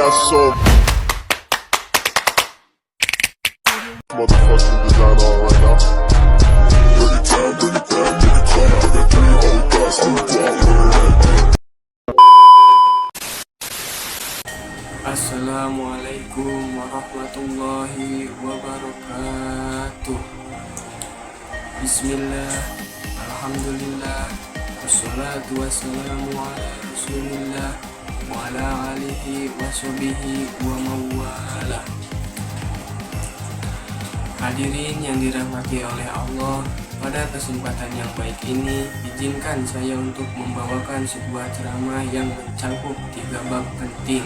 got so motherfucking design on right now. Bring it down, bring it down, bring it down. I got 3 old guys to walk. Assalamualaikum warahmatullahi wabarakatuh. Bismillah, alhamdulillah, wassalatu wassalamu ala rasulillah wa ala alihi wa sahbihi wa mawalah. Hadirin yang dirahmati oleh Allah, pada kesempatan yang baik ini izinkan saya untuk membawakan sebuah ceramah yang mencakup 3 bab penting,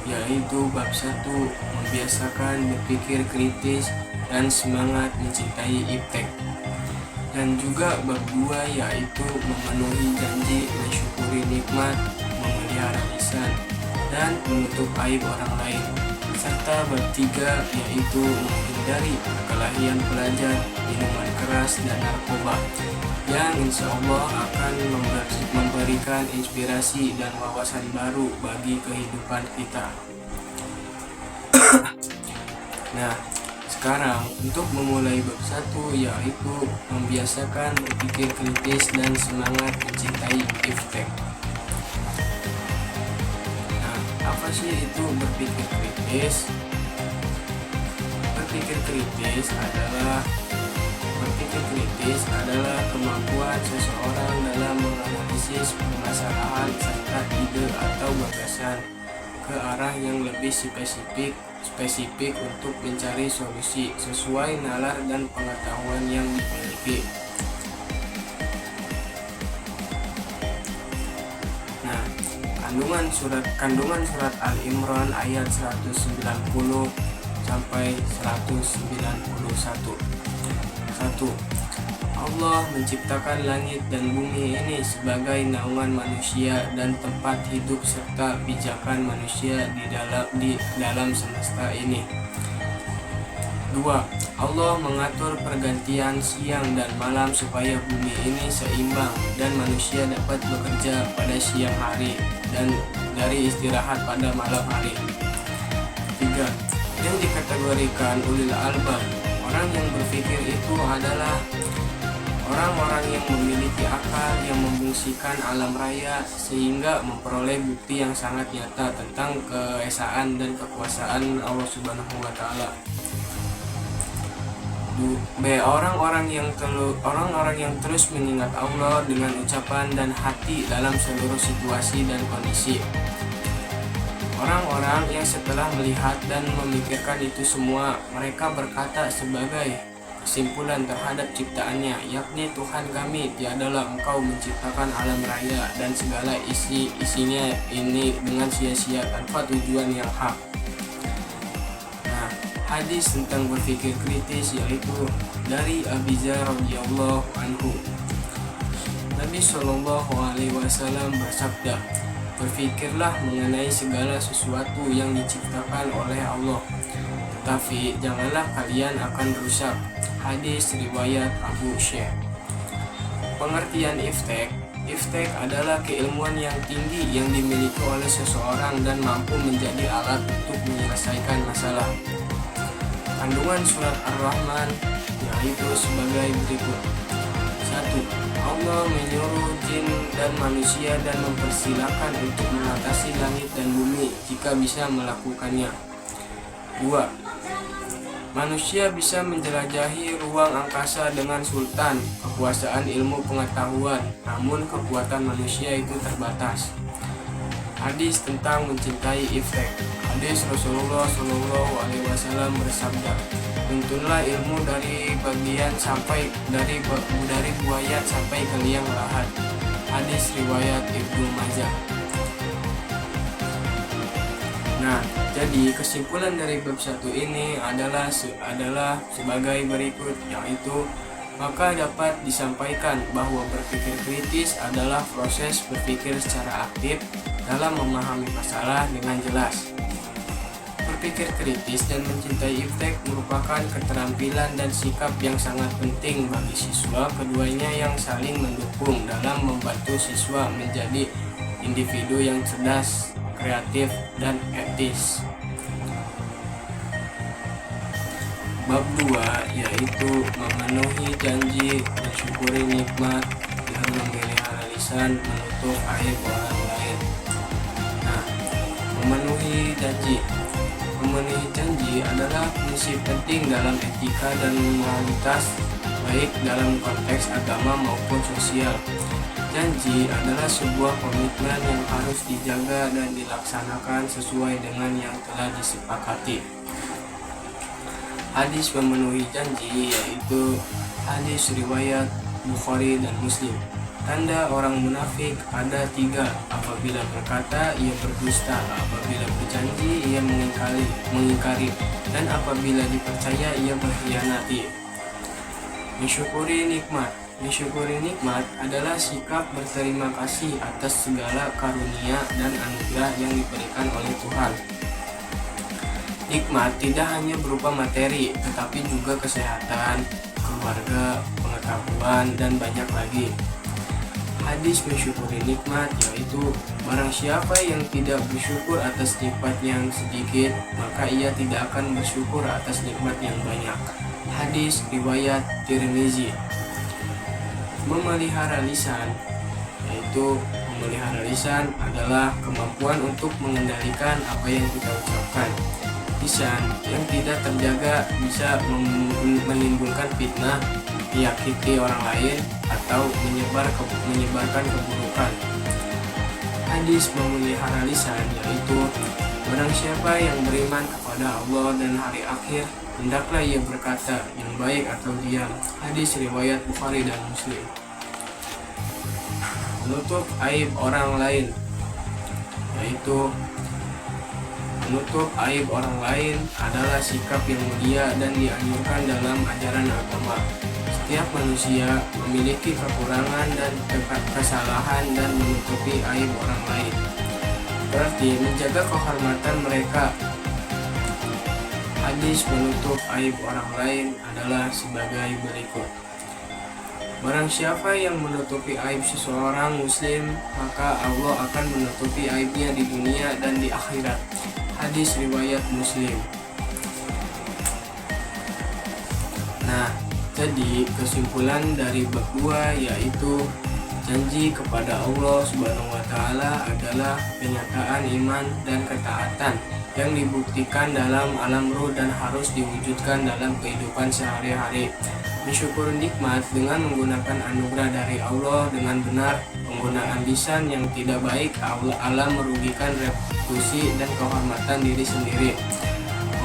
yaitu bab 1, membiasakan berpikir kritis dan semangat mencintai iptek, dan juga bab 2, yaitu memenuhi janji, mensyukuri nikmat, memelihara lisan, dan menutup aib orang lain, serta bab 3, yaitu menghindari perkelahian pelajar, minuman keras, dan narkoba, yang insya Allah akan memberikan inspirasi dan wawasan baru bagi kehidupan kita. Nah, sekarang untuk memulai bab 1, yaitu membiasakan berpikir kritis dan semangat mencintai iptek. Nah, apa sih itu berpikir kritis? Berpikir kritis adalah kemampuan seseorang dalam menganalisis permasalahan serta ide atau gagasan ke arah yang lebih spesifik untuk mencari solusi sesuai nalar dan pengetahuan yang dimiliki. Nah, kandungan surat Al-Imran ayat 190 sampai 191. 1. Allah menciptakan langit dan bumi ini sebagai naungan manusia dan tempat hidup serta pijakan manusia di dalam semesta ini. 2. Allah mengatur pergantian siang dan malam supaya bumi ini seimbang dan manusia dapat bekerja pada siang hari dan dari istirahat pada malam hari. 3. Yang dikategorikan ulil albab, orang yang berpikir itu adalah orang-orang yang memiliki akal yang memfungsikan alam raya sehingga memperoleh bukti yang sangat nyata tentang keesaan dan kekuasaan Allah Subhanahu wa taala. B. Orang-orang yang terus mengingat Allah dengan ucapan dan hati dalam seluruh situasi dan kondisi. Orang-orang yang setelah melihat dan memikirkan itu semua, mereka berkata sebagai kesimpulan terhadap ciptaannya, yakni Tuhan kami, tiadalah Engkau menciptakan alam raya dan segala isinya ini dengan sia-sia tanpa tujuan yang hak. Nah, hadis tentang berpikir kritis yaitu dari Abi Dzar radhiyallahu anhu. Nabi Shallallahu alaihi wasallam bersabda, berpikirlah mengenai segala sesuatu yang diciptakan oleh Allah, tetapi janganlah kalian akan rusak. Hadis riwayat Abu Syekh. Pengertian iptek adalah keilmuan yang tinggi yang dimiliki oleh seseorang dan mampu menjadi alat untuk menyelesaikan masalah. Kandungan surat Ar-Rahman yaitu sebagai berikut. 1. Allah menyuruh jin dan manusia dan mempersilahkan untuk mengatasi langit dan bumi jika bisa melakukannya. 2. Manusia bisa menjelajahi ruang angkasa dengan sultan, kekuasaan ilmu pengetahuan, namun kekuatan manusia itu terbatas. Hadis tentang mencintai iptek. Hadis Rasulullah SAW bersabda, tuntunlah ilmu dari buayat sampai ke liang lahat. Hadis riwayat Ibnu Majah. Nah, jadi kesimpulan dari bab 1 ini adalah sebagai berikut, yaitu maka dapat disampaikan bahwa berpikir kritis adalah proses berpikir secara aktif dalam memahami masalah dengan jelas. Berpikir kritis dan mencintai iptek merupakan keterampilan dan sikap yang sangat penting bagi siswa, keduanya yang saling mendukung dalam membantu siswa menjadi individu yang cerdas, kreatif, dan etis. Bab 2 yaitu memenuhi janji, mensyukuri nikmat, dan memelihara lisan, menutup aib orang lain. Nah, memenuhi janji. Memenuhi janji adalah prinsip penting dalam etika dan moralitas, baik dalam konteks agama maupun sosial. Janji adalah sebuah komitmen yang harus dijaga dan dilaksanakan sesuai dengan yang telah disepakati. Hadis memenuhi janji yaitu hadis riwayat Bukhari dan Muslim. Tanda orang munafik ada 3. Apabila berkata, ia berdusta. Apabila berjanji, ia mengingkari. Dan apabila dipercaya, ia berkhianati. Mensyukuri nikmat. Mensyukuri nikmat adalah sikap berterima kasih atas segala karunia dan anugerah yang diberikan oleh Tuhan. Nikmat tidak hanya berupa materi, tetapi juga kesehatan, keluarga, pengetahuan, dan banyak lagi. Hadis mensyukuri nikmat yaitu barang siapa yang tidak bersyukur atas nikmat yang sedikit, maka ia tidak akan bersyukur atas nikmat yang banyak. Hadis riwayat Tirmizi. Memelihara lisan yaitu memelihara lisan adalah kemampuan untuk mengendalikan apa yang kita ucapkan. Lisan yang tidak terjaga bisa menimbulkan fitnah, menyakiti orang lain, atau menyebarkan keburukan. Hadis memelihara lisan yaitu barang siapa yang beriman kepada Allah dan hari akhir, hendaklah ia berkata yang baik atau diam. Hadis riwayat Bukhari dan Muslim. Menutup aib orang lain yaitu menutup aib orang lain adalah sikap yang mulia dan dianjurkan dalam ajaran agama. Setiap manusia memiliki kekurangan dan kesalahan dan menutupi aib orang lain berarti menjaga kehormatan mereka. Hadis menutup aib orang lain adalah sebagai berikut. Barang siapa yang menutupi aib seseorang muslim, maka Allah akan menutupi aibnya di dunia dan di akhirat. Hadis riwayat Muslim. Nah, jadi kesimpulan dari bab 2 yaitu janji kepada Allah Subhanahu wa taala adalah kenyataan iman dan ketaatan yang dibuktikan dalam alam ruh dan harus diwujudkan dalam kehidupan sehari-hari. Mensyukur nikmat dengan menggunakan anugerah dari Allah dengan benar. Penggunaan lisan yang tidak baik Allah merugikan reputasi dan kehormatan diri sendiri.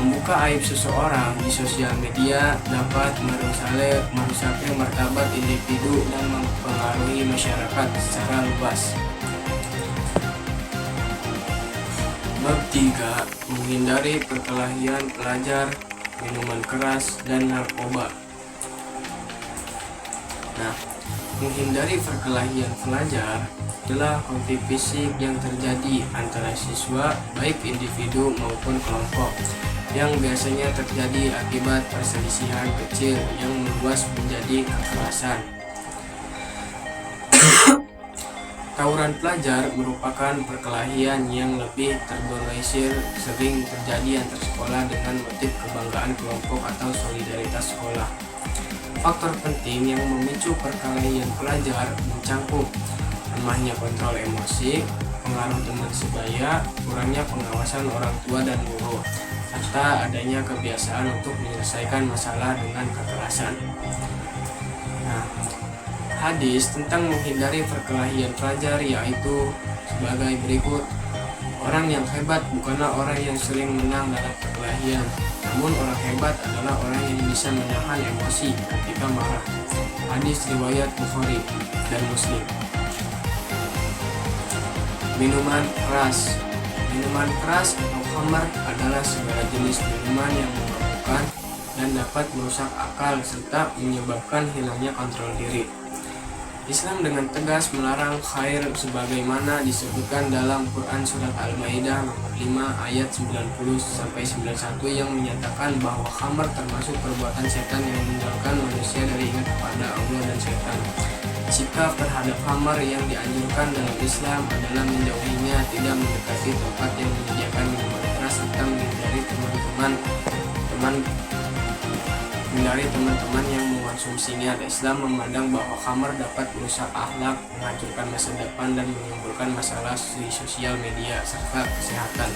Membuka aib seseorang di sosial media dapat merusak martabat individu dan mempengaruhi masyarakat secara luas. Bab 3. Menghindari perkelahian pelajar, minuman keras, dan narkoba. Nah, menghindari perkelahian pelajar adalah konflik fisik yang terjadi antara siswa, baik individu maupun kelompok, yang biasanya terjadi akibat perselisihan kecil yang meluas menjadi kekerasan. Tawuran pelajar merupakan perkelahian yang lebih terorganisir, sering terjadi antar sekolah dengan motif kebanggaan kelompok atau solidaritas sekolah. Faktor penting yang memicu perkelahian pelajar mencangkup lemahnya kontrol emosi, pengaruh teman sebaya, kurangnya pengawasan orang tua dan guru, serta adanya kebiasaan untuk menyelesaikan masalah dengan kekerasan. Nah, hadis tentang menghindari perkelahian pelajar yaitu sebagai berikut. Orang yang hebat bukanlah orang yang sering menang dalam perkelahian, namun orang hebat adalah orang yang bisa menahan emosi ketika marah. Hadis riwayat Bukhari dan Muslim. Minuman keras. Minuman keras atau khamar adalah segala jenis minuman yang memabukkan dan dapat merusak akal serta menyebabkan hilangnya kontrol diri. Islam dengan tegas melarang khair sebagaimana disebutkan dalam Quran Surat Al-Maidah nomor 5 ayat 90-91 yang menyatakan bahwa khamar termasuk perbuatan setan yang meninggalkan manusia dari ingat kepada Allah dan setan. Sikap terhadap khamar yang dianjurkan dalam Islam adalah menjauhinya, tidak mendekati tempat yang menyediakan minuman keras, serta menghindari teman-teman yang mengonsumsinya. Islam memandang bahwa khamar dapat merusak akhlak, menghancurkan masa depan, dan menimbulkan masalah di sosial media serta kesehatan.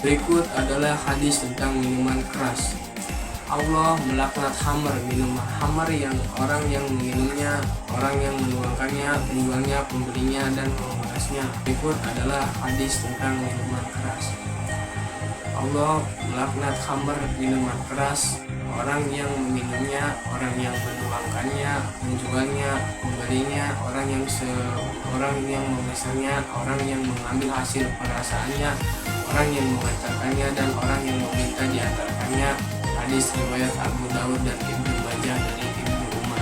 Berikut adalah hadis tentang minuman keras. Allah melaknat khamar, minuman khamar yang orang yang meminumnya, orang yang menuangkannya, penjualnya, pembelinya, dan mengulasnya. Berikut adalah hadis tentang minuman keras. Allah melaknat khamar, minuman keras, orang yang meminumnya, orang yang menuangkannya, menjualnya, pembelinya, orang yang memesannya, orang yang mengambil hasil perasaannya, orang yang mengantarkannya, dan orang yang meminta diantarkannya. Hadis riwayat Abu Dawud dan Ibnu Majah dari Ibnu Umar.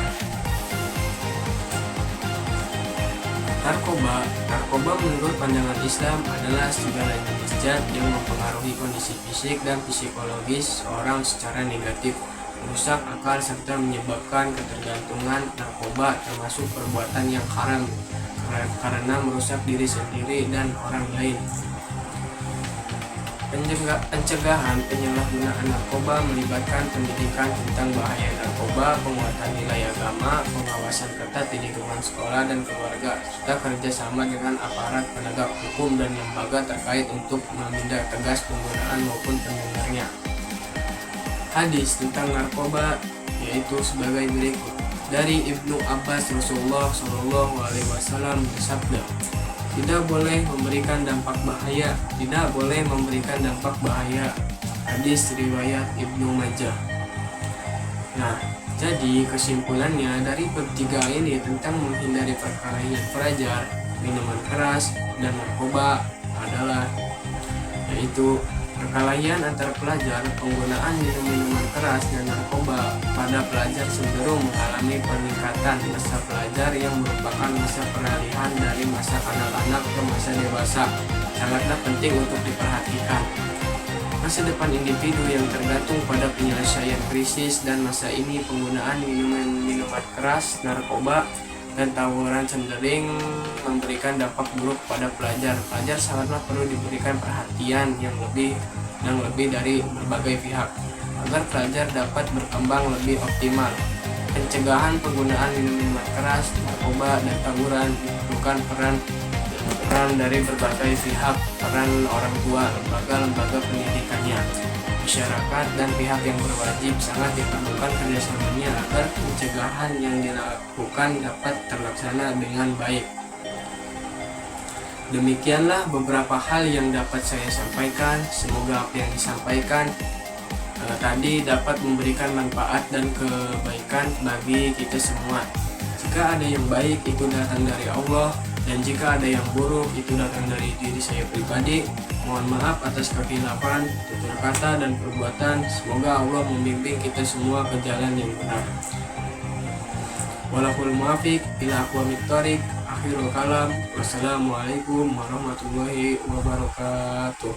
Narkoba menurut pandangan Islam adalah segala jenis zat yang mempengaruhi kondisi fisik dan psikologis seorang secara negatif, merusak akal, serta menyebabkan ketergantungan. Narkoba termasuk perbuatan yang haram karena merusak diri sendiri dan orang lain. Pencegahan penyalahgunaan narkoba melibatkan pendidikan tentang bahaya narkoba, penguatan nilai agama, pengawasan ketat di lingkungan sekolah dan keluarga, serta kerjasama dengan aparat penegak hukum dan lembaga terkait untuk menindak tegas penggunaan maupun pendengarnya. Hadis tentang narkoba yaitu sebagai berikut. Dari Ibnu Abbas, Rasulullah SAW bersabda, tidak boleh memberikan dampak bahaya. Hadis riwayat Ibnu Majah. Nah, jadi kesimpulannya dari bab 3 ini tentang menghindari perkelahian pelajar, minuman keras, dan narkoba adalah yaitu perkelahian antar pelajar, penggunaan minuman keras dan narkoba pada pelajar cenderung mengalami peningkatan. Masa pelajar yang merupakan masa peralihan dari masa kanak-kanak ke masa dewasa sangatlah penting untuk diperhatikan. Masa depan individu yang tergantung pada penyelesaian krisis, dan masa ini penggunaan minuman keras, narkoba, dan tawuran cenderung memberikan dampak buruk pada pelajar. Pelajar sangatlah perlu diberikan perhatian yang lebih dari berbagai pihak agar pelajar dapat berkembang lebih optimal. Pencegahan penggunaan minuman keras, narkoba, dan tawuran dibutuhkan peran dari berbagai pihak, peran orang tua, lembaga pendidikannya, masyarakat, dan pihak yang berwajib. Sangat diperlukan kerjasamanya agar pencegahan yang dilakukan dapat terlaksana dengan baik. Demikianlah beberapa hal yang dapat saya sampaikan. Semoga apa yang disampaikan tadi dapat memberikan manfaat dan kebaikan bagi kita semua. Jika ada yang baik, itu datang dari Allah, dan jika ada yang buruk, itu datang dari diri saya pribadi. Mohon maaf atas kekhilafan, tutur kata, dan perbuatan. Semoga Allah membimbing kita semua ke jalan yang benar. Walahul muwafiq ila aqwamit thoriq. Akhirul kalam. Wassalamualaikum warahmatullahi wabarakatuh.